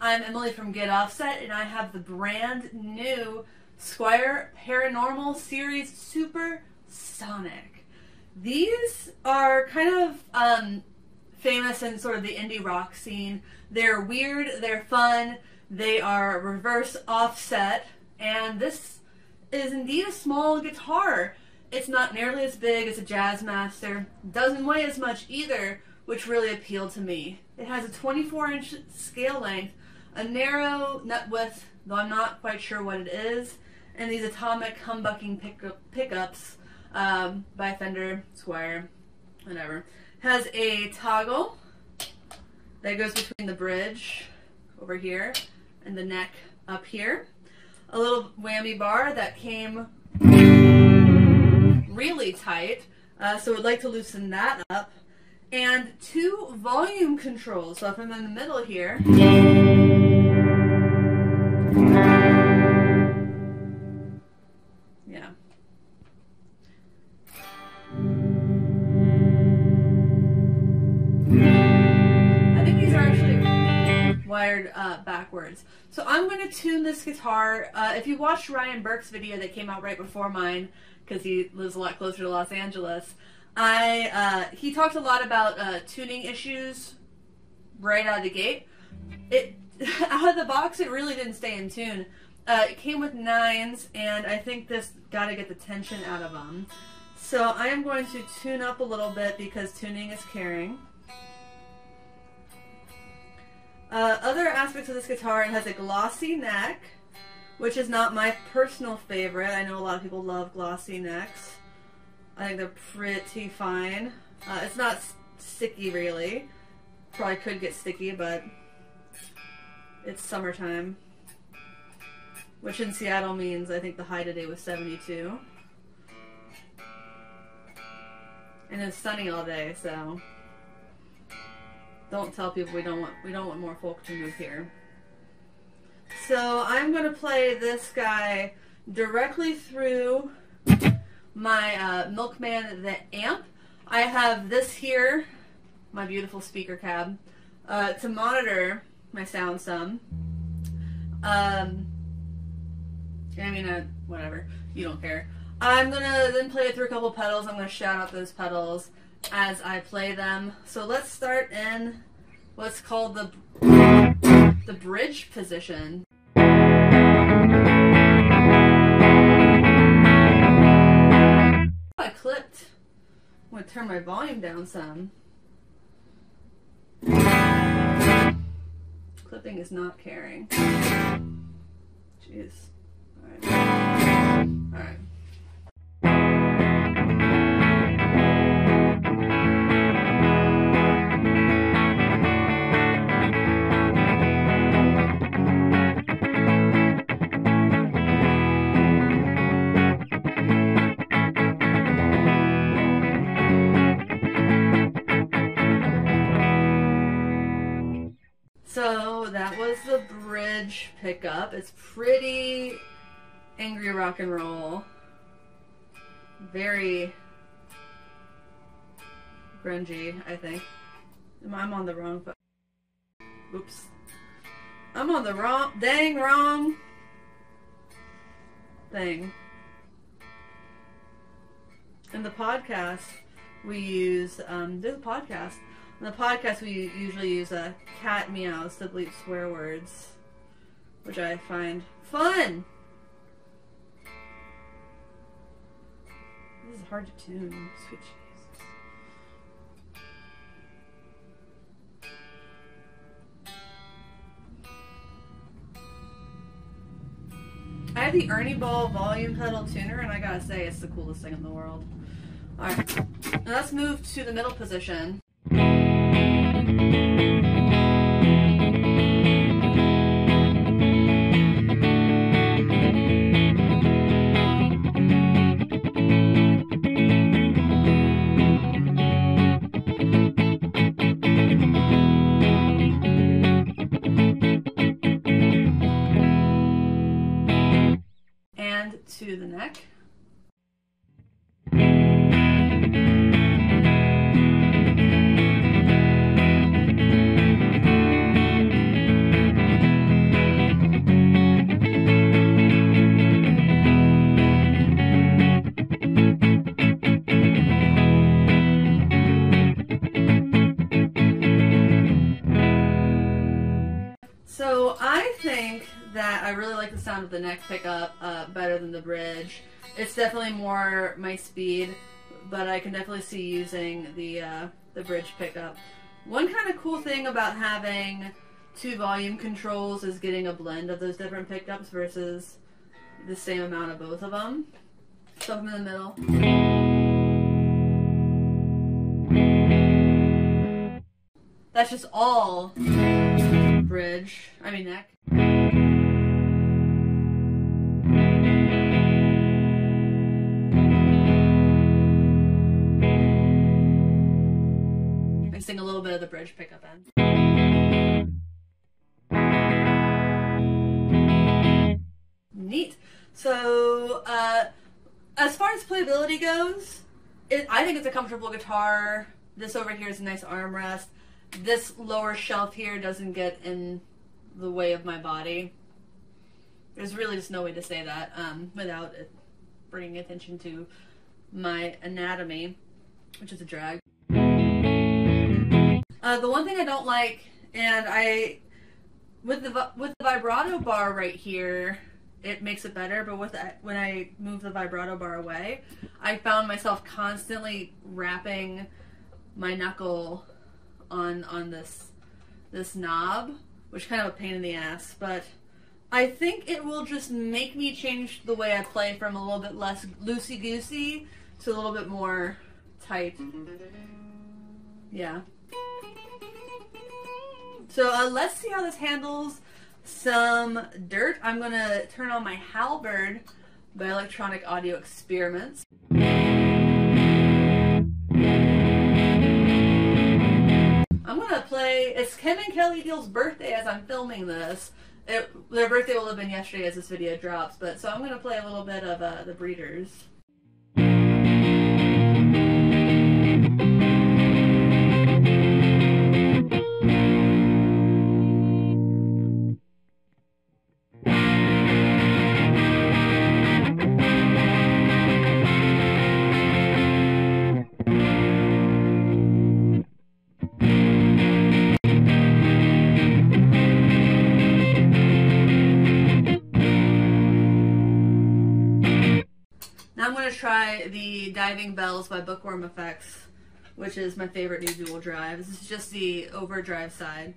I'm Emily from Get Offset, and I have the brand new Squier Paranormal Series Super-Sonic. These are kind of famous in sort of the indie rock scene. They're weird, they're fun, they are reverse offset, and this is indeed a small guitar. It's not nearly as big as a Jazzmaster, doesn't weigh as much either, which really appealed to me. It has a 24-inch scale length, a narrow nut width, though I'm not quite sure what it is, and these atomic humbucking pickups by Fender, Squier, whatever. Has a toggle that goes between the bridge over here and the neck up here. A little whammy bar that came really tight, so I'd like to loosen that up. And two volume controls. So if I'm in the middle here, yeah. I think these are actually wired backwards. So I'm going to tune this guitar. If you watched Ryan Burke's video that came out right before mine, because he lives a lot closer to Los Angeles, he talked a lot about tuning issues right out of the gate. Out of the box, it really didn't stay in tune. It came with 9s, and I think this got to get the tension out of them. So I am going to tune up a little bit because tuning is caring. Other aspects of this guitar, it has a glossy neck, which is not my personal favorite. I know a lot of people love glossy necks. I think they're pretty fine. It's not sticky, really. Probably could get sticky, but it's summertime. Which in Seattle means I think the high today was 72. And it's sunny all day, so don't tell people we don't want more folk to move here. So I'm going to play this guy directly through my Milkman the amp. I have this here, my beautiful speaker cab, to monitor my sound some. I mean, whatever, you don't care. I'm gonna then play it through a couple pedals. I'm gonna shout out those pedals as I play them. So let's start in what's called the bridge position. I clipped. I'm going to turn my volume down some. Clipping is not caring. Jeez. Alright. Alright. So that was the bridge pickup. It's pretty angry rock and roll. Very grungy, I think. I'm on the wrong foot. Oops. I'm on the wrong thing. In the podcast, we use, there's a podcast. In the podcast, we usually use cat meows to bleep swear words, which I find fun. This is hard to tune. Sweet Jesus. I have the Ernie Ball volume pedal tuner, and I gotta say, it's the coolest thing in the world. Alright, now let's move to the middle position. And to the neck. So I think that I really like the sound of the neck pickup better than the bridge. It's definitely more my speed, but I can definitely see using the bridge pickup. One kind of cool thing about having two volume controls is getting a blend of those different pickups versus the same amount of both of them. So I'm in the middle. That's just all bridge, I mean neck. Mixing a little bit of the bridge pickup in. Neat. So, as far as playability goes, I think it's a comfortable guitar. This over here is a nice armrest. This lower shelf here doesn't get in the way of my body. There's really just no way to say that without it bringing attention to my anatomy, which is a drag. The one thing I don't like, and with the vibrato bar right here, it makes it better, but when I move the vibrato bar away, I found myself constantly wrapping my knuckle on this knob, which is kind of a pain in the ass, but I think it will just make me change the way I play from a little bit less loosey-goosey to a little bit more tight. Yeah. So let's see how this handles some dirt. I'm going to turn on my Halberd by Electronic Audio Experiments. I'm going to play, it's Kim and Kelly Deal's birthday as I'm filming this. Their birthday will have been yesterday as this video drops, but so I'm going to play a little bit of the Breeders. Now I'm going to try the Diving Bells by Bookworm Effects, which is my favorite new dual drive. This is just the overdrive side.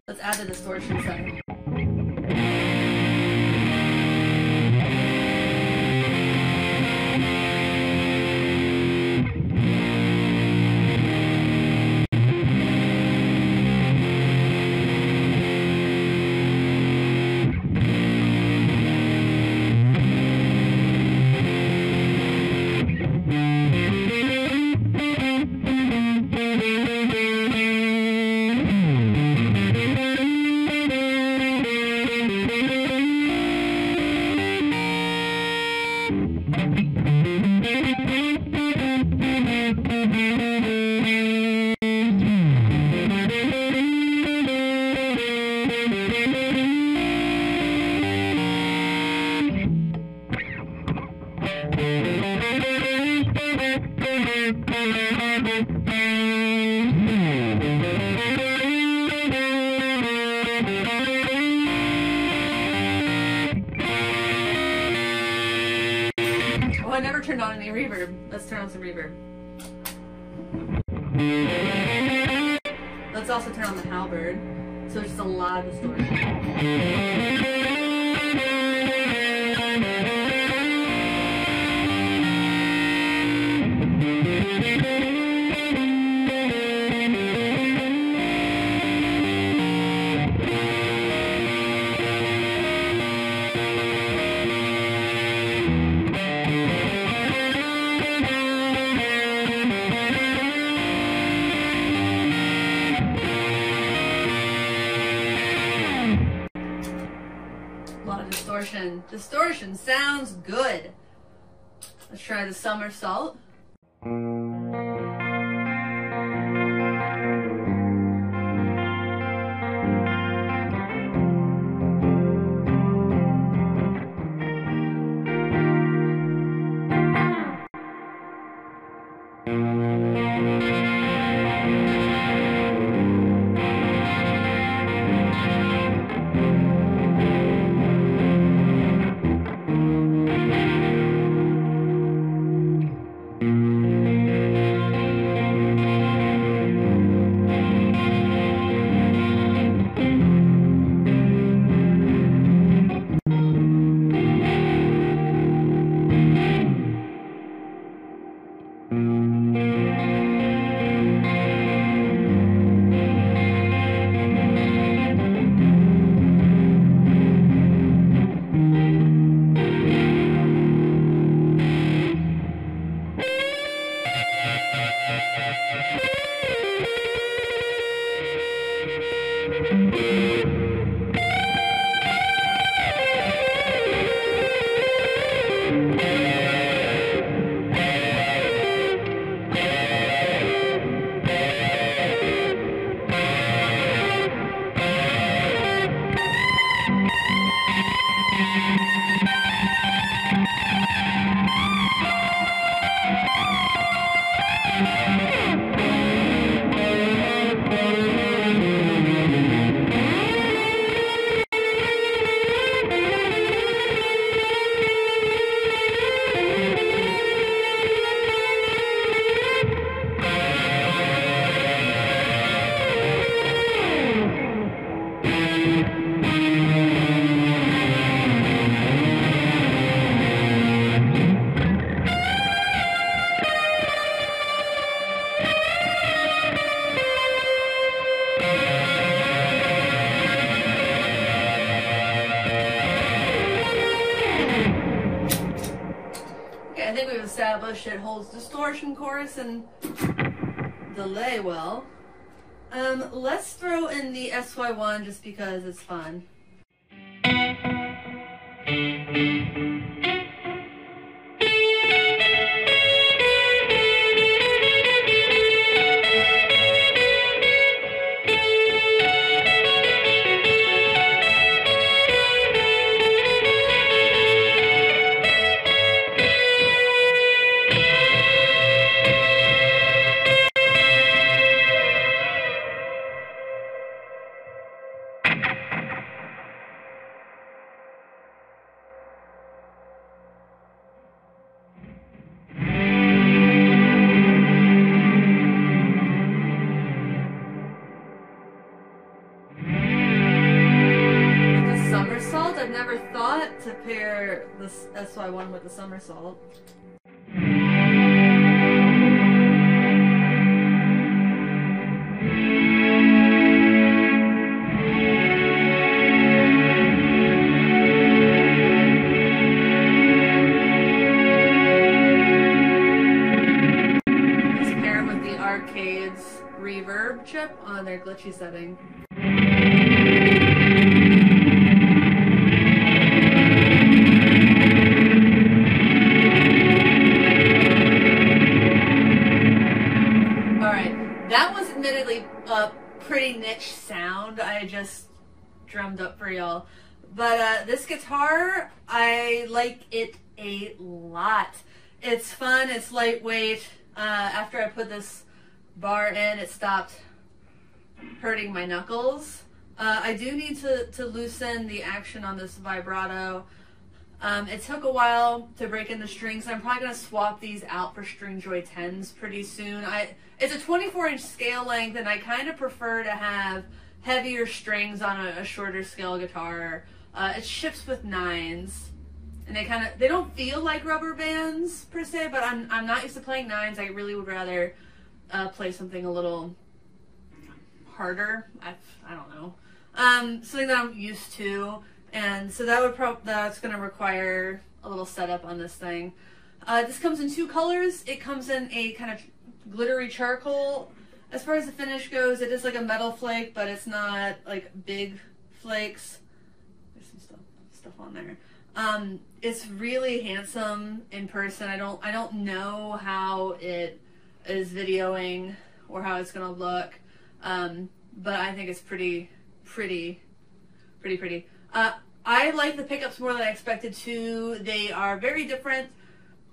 Let's add the distortion side. Oh, I never turned on any reverb. Let's turn on some reverb. Let's also turn on the Halberd, so there's just a lot of distortion. distortion. Distortion sounds good. Let's try the Somersault. I think we've established it holds distortion, chorus, and delay well. Let's throw in the SY1 just because it's fun. I've never thought to pair this SY1 with the Somersault. Let's pair them with the Arcade's reverb chip on their glitchy setting. That was admittedly a pretty niche sound I just drummed up for y'all. But this guitar, I like it a lot. It's fun, it's lightweight. After I put this bar in, it stopped hurting my knuckles. I do need to loosen the action on this vibrato. It took a while to break in the strings. I'm probably going to swap these out for Stringjoy 10s pretty soon. It's a 24-inch scale length, and I kind of prefer to have heavier strings on a shorter scale guitar. It ships with 9s, and they don't feel like rubber bands per se, but I'm not used to playing 9s. I really would rather play something a little harder. I don't know. Something that I'm used to. And so that's going to require a little setup on this thing. This comes in 2 colors. It comes in a kind of glittery charcoal. As far as the finish goes, it is like a metal flake, but it's not like big flakes. There's some stuff on there. It's really handsome in person. I don't know how it is videoing or how it's gonna look, but I think it's pretty. I like the pickups more than I expected to. They are very different,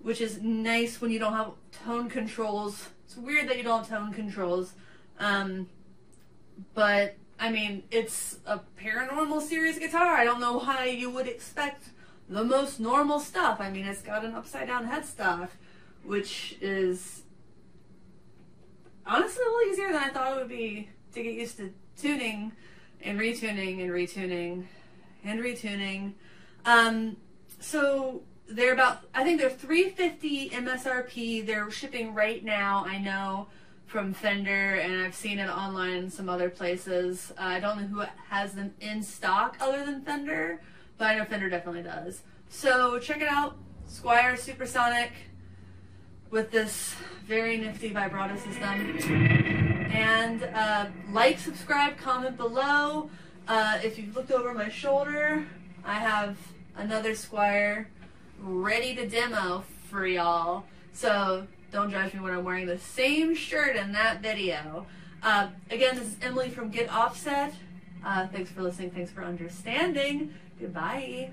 which is nice when you don't have tone controls. It's weird that you don't have tone controls, but I mean, it's a Paranormal Series guitar. I don't know why you would expect the most normal stuff. I mean, it's got an upside down headstock, which is honestly a little easier than I thought it would be to get used to tuning and retuning and retuning and retuning. So they're about, I think they're $350 MSRP. They're shipping right now, I know, from Fender, and I've seen it online in some other places. I don't know who has them in stock other than Fender, but I know Fender definitely does. So check it out, Squier Super-Sonic with this very nifty vibrato system. And like, subscribe, comment below. If you've looked over my shoulder, I have another Squier ready to demo for y'all. So don't judge me when I'm wearing the same shirt in that video. Again, this is Emily from Get Offset. Thanks for listening. Thanks for understanding. Goodbye.